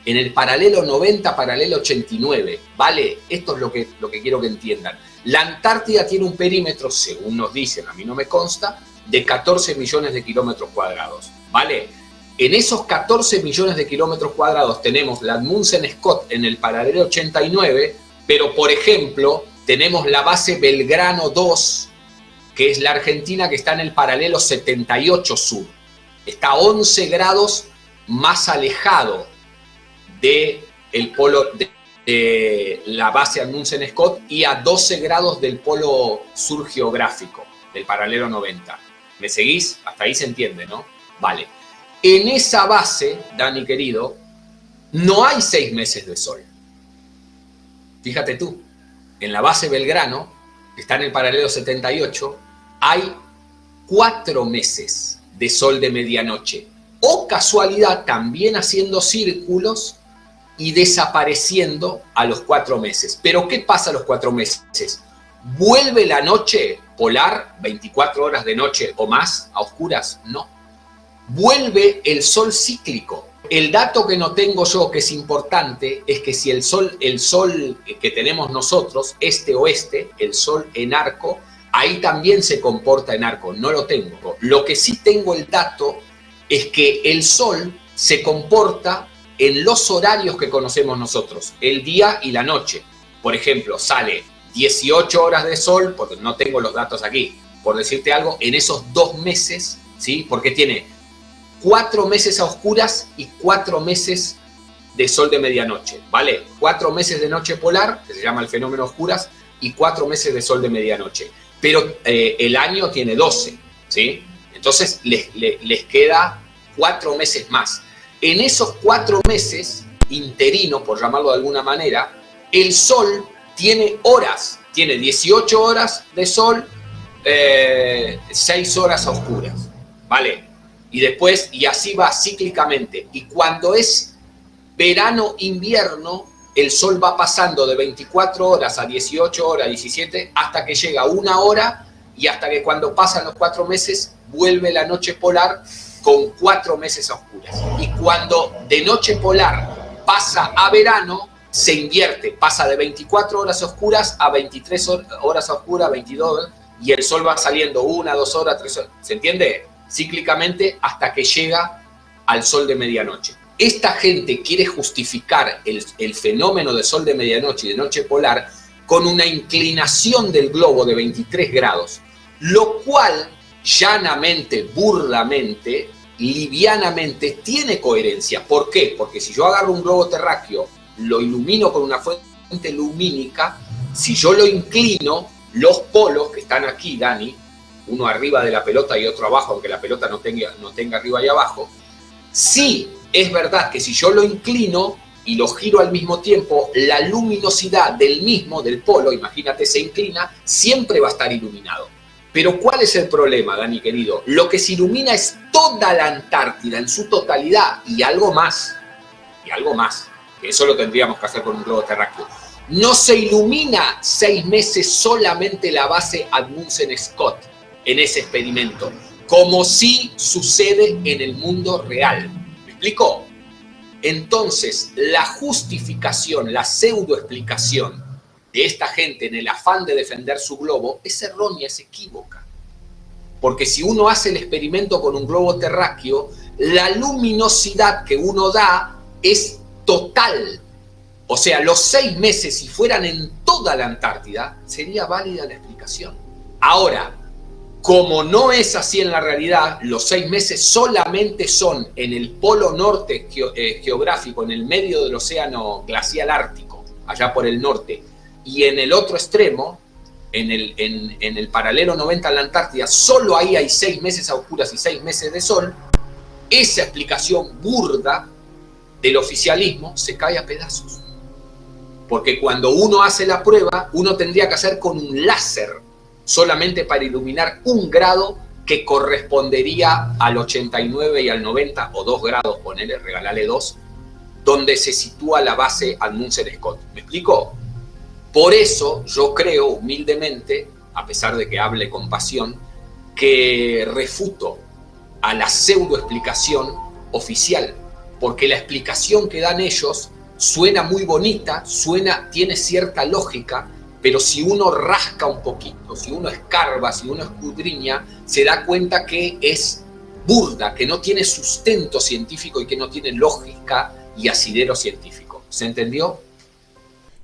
en el paralelo 90, paralelo 89, ¿vale? Esto es lo que quiero que entiendan. La Antártida tiene un perímetro, según nos dicen, a mí no me consta, de 14 millones de kilómetros cuadrados, ¿vale? En esos 14 millones de kilómetros cuadrados tenemos la Amundsen Scott en el paralelo 89, pero, por ejemplo, tenemos la base Belgrano 2, que es la Argentina, que está en el paralelo 78 sur. Está a 11 grados más alejado del polo de la base Amundsen Scott y a 12 grados del polo sur geográfico, del paralelo 90. ¿Me seguís? Hasta ahí se entiende, ¿no? Vale. En esa base, Dani querido, no hay 6 meses de sol. Fíjate tú, en la base Belgrano, que está en el paralelo 78, hay 4 meses de sol de medianoche. O casualidad, también haciendo círculos y desapareciendo a los 4 meses. Pero ¿qué pasa a los 4 meses? ¿Vuelve la noche polar, 24 horas de noche o más, a oscuras? No. Vuelve el sol cíclico. El dato que no tengo yo, que es importante, es que si el sol que tenemos nosotros, este-oeste, el sol en arco, ahí también se comporta en arco. No lo tengo. Lo que sí tengo el dato es que el sol se comporta en los horarios que conocemos nosotros, el día y la noche. Por ejemplo, sale 18 horas de sol, porque no tengo los datos aquí, por decirte algo, en esos 2 meses, ¿sí? Porque tiene 4 meses a oscuras y 4 meses de sol de medianoche, ¿vale? 4 meses de noche polar, que se llama el fenómeno oscuras, y 4 meses de sol de medianoche. Pero el año tiene 12, ¿sí? Entonces les queda 4 meses más. En esos 4 meses interinos, por llamarlo de alguna manera, el sol tiene horas, tiene 18 horas de sol, 6 horas a oscuras, ¿vale? Y Y después, y así va cíclicamente. Y cuando es verano, invierno, el sol va pasando de 24 horas a 18 horas, 17, hasta que llega a 1 hora, y hasta que cuando pasan los 4 meses, vuelve la noche polar con 4 meses a oscuras. Y cuando de noche polar pasa a verano, se invierte, pasa de 24 horas oscuras a 23 horas oscuras, 22, y el sol va saliendo 1, 2 horas, 3 horas. ¿Se entiende? Cíclicamente hasta que llega al sol de medianoche. Esta gente quiere justificar el fenómeno de sol de medianoche y de noche polar con una inclinación del globo de 23 grados, lo cual llanamente, burdamente, livianamente tiene coherencia. ¿Por qué? Porque si yo agarro un globo terráqueo, lo ilumino con una fuente lumínica, si yo lo inclino, los polos que están aquí, Dani, uno arriba de la pelota y otro abajo, aunque la pelota no tenga arriba y abajo, sí es verdad que si yo lo inclino y lo giro al mismo tiempo, la luminosidad del polo, imagínate, se inclina, siempre va a estar iluminado. Pero ¿cuál es el problema, Dani querido? Lo que se ilumina es toda la Antártida en su totalidad y algo más, que eso lo tendríamos que hacer con un globo terráqueo. No se ilumina 6 meses solamente la base Amundsen-Scott en ese experimento, como sí sucede en el mundo real. ¿Me explico? Entonces, la justificación, la pseudoexplicación de esta gente en el afán de defender su globo es errónea, es equívoca. Porque si uno hace el experimento con un globo terráqueo, la luminosidad que uno da es total. O sea, los 6 meses, si fueran en toda la Antártida, sería válida la explicación. Ahora, como no es así en la realidad, los 6 meses solamente son en el polo norte geográfico, en el medio del océano glacial ártico, allá por el norte, y en el otro extremo, en el paralelo 90 a la Antártida, solo ahí hay 6 meses a oscuras y 6 meses de sol. Esa explicación burda del oficialismo se cae a pedazos. Porque cuando uno hace la prueba, uno tendría que hacer con un láser solamente para iluminar 1 grado que correspondería al 89 y al 90, o 2 grados, ponele, regalale 2, donde se sitúa la base Amundsen-Scott. ¿Me explico? Por eso yo creo humildemente, a pesar de que hable con pasión, que refuto a la pseudoexplicación oficial, porque la explicación que dan ellos suena muy bonita, tiene cierta lógica, pero si uno rasca un poquito, si uno escarba, si uno escudriña, se da cuenta que es burda, que no tiene sustento científico y que no tiene lógica y asidero científico. ¿Se entendió?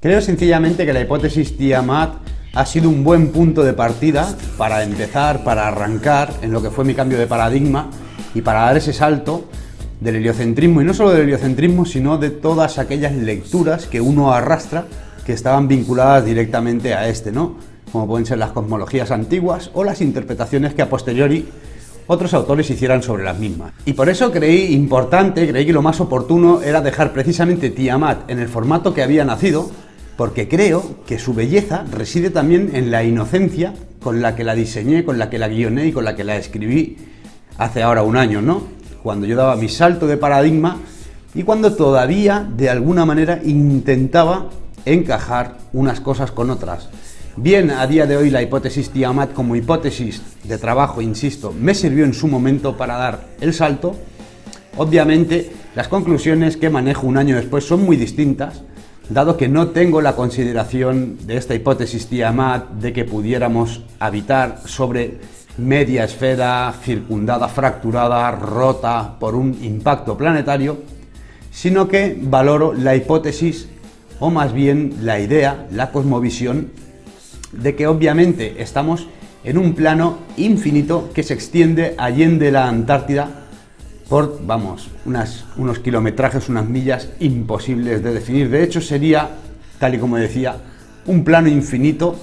Creo sencillamente que la hipótesis Tiamat ha sido un buen punto de partida para empezar, para arrancar en lo que fue mi cambio de paradigma y para dar ese salto del heliocentrismo, y no solo del heliocentrismo, sino de todas aquellas lecturas que uno arrastra que estaban vinculadas directamente a ¿no? Como pueden ser las cosmologías antiguas o las interpretaciones que a posteriori otros autores hicieran sobre las mismas. Y por eso creí que lo más oportuno era dejar precisamente Tiamat en el formato que había nacido, porque creo que su belleza reside también en la inocencia con la que la diseñé, con la que la guioné y con la que la escribí hace ahora 1 año, ¿no? Cuando yo daba mi salto de paradigma y cuando todavía, de alguna manera, intentaba encajar unas cosas con otras. Bien, a día de hoy la hipótesis Tiamat como hipótesis de trabajo, insisto, me sirvió en su momento para dar el salto. Obviamente, las conclusiones que manejo 1 año después son muy distintas, dado que no tengo la consideración de esta hipótesis Tiamat de que pudiéramos habitar sobre media esfera circundada, fracturada, rota por un impacto planetario, sino que valoro la hipótesis, o más bien la idea, la cosmovisión, de que obviamente estamos en un plano infinito que se extiende allende la Antártida por, unos kilometrajes, unas millas imposibles de definir. De hecho, sería, tal y como decía, un plano infinito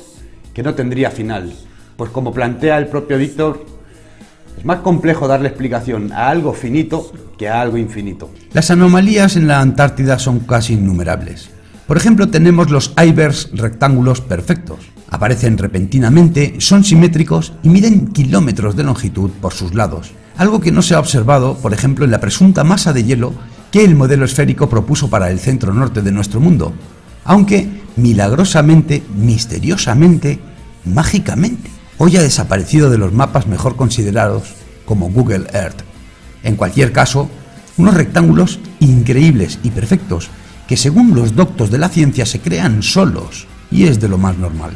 que no tendría final. Pues como plantea el propio Víctor, es más complejo darle explicación a algo finito que a algo infinito. Las anomalías en la Antártida son casi innumerables. Por ejemplo, tenemos los icebergs rectángulos perfectos. Aparecen repentinamente, son simétricos y miden kilómetros de longitud por sus lados. algo que no se ha observado, por ejemplo, en la presunta masa de hielo que el modelo esférico propuso para el centro norte de nuestro mundo, aunque milagrosamente, misteriosamente, mágicamente, hoy ha desaparecido de los mapas mejor considerados como Google Earth. En cualquier caso, unos rectángulos increíbles y perfectos que según los doctos de la ciencia se crean solos, y es de lo más normal.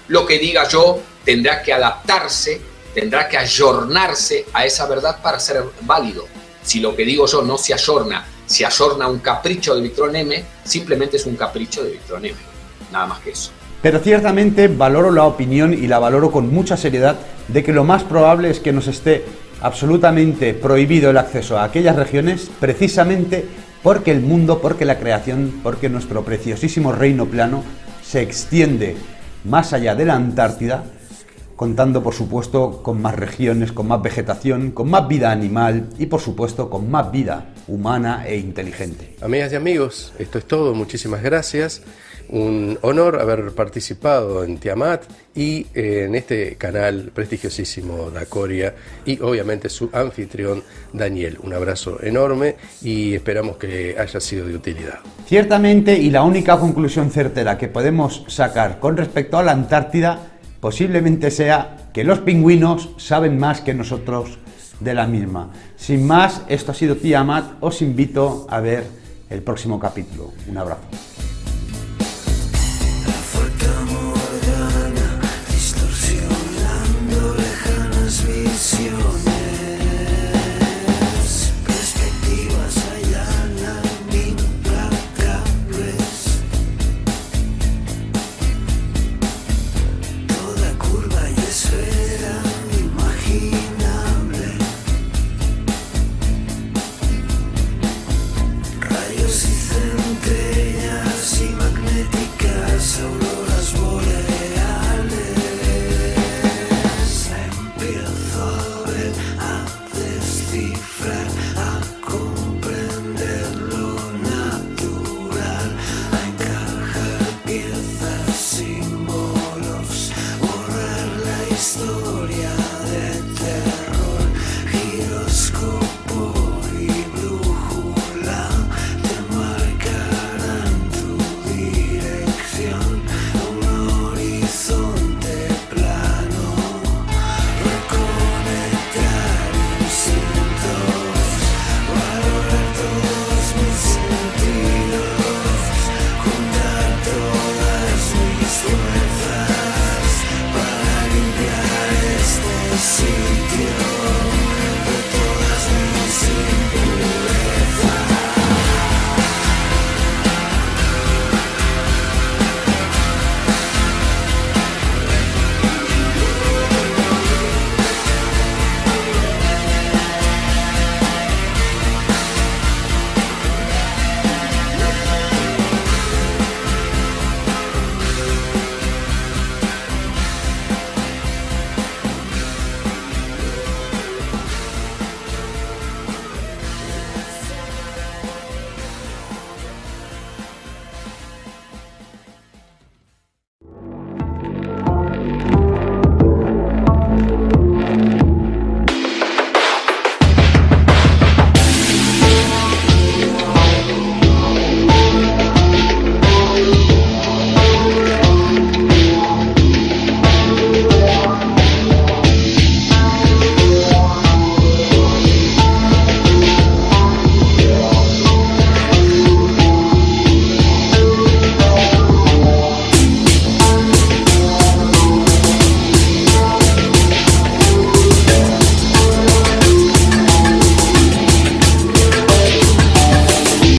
Lo que diga yo tendrá que adaptarse, tendrá que ayornarse a esa verdad para ser válido. Si lo que digo yo no se ayorna, se ayorna un capricho de Victor M, simplemente es un capricho de Victor M, nada más que eso. Pero ciertamente valoro la opinión y la valoro con mucha seriedad de que lo más probable es que nos esté absolutamente prohibido el acceso a aquellas regiones precisamente porque el mundo, porque la creación, porque nuestro preciosísimo reino plano se extiende más allá de la Antártida, contando por supuesto con más regiones, con más vegetación, con más vida animal y por supuesto con más vida humana e inteligente. Amigas y amigos, esto es todo, muchísimas gracias. Un honor haber participado en Tiamat y en este canal prestigiosísimo de Acoria y obviamente su anfitrión Daniel. Un abrazo enorme y esperamos que haya sido de utilidad. Ciertamente, y la única conclusión certera que podemos sacar con respecto a la Antártida posiblemente sea que los pingüinos saben más que nosotros de la misma. Sin más, esto ha sido Tiamat, os invito a ver el próximo capítulo. Un abrazo.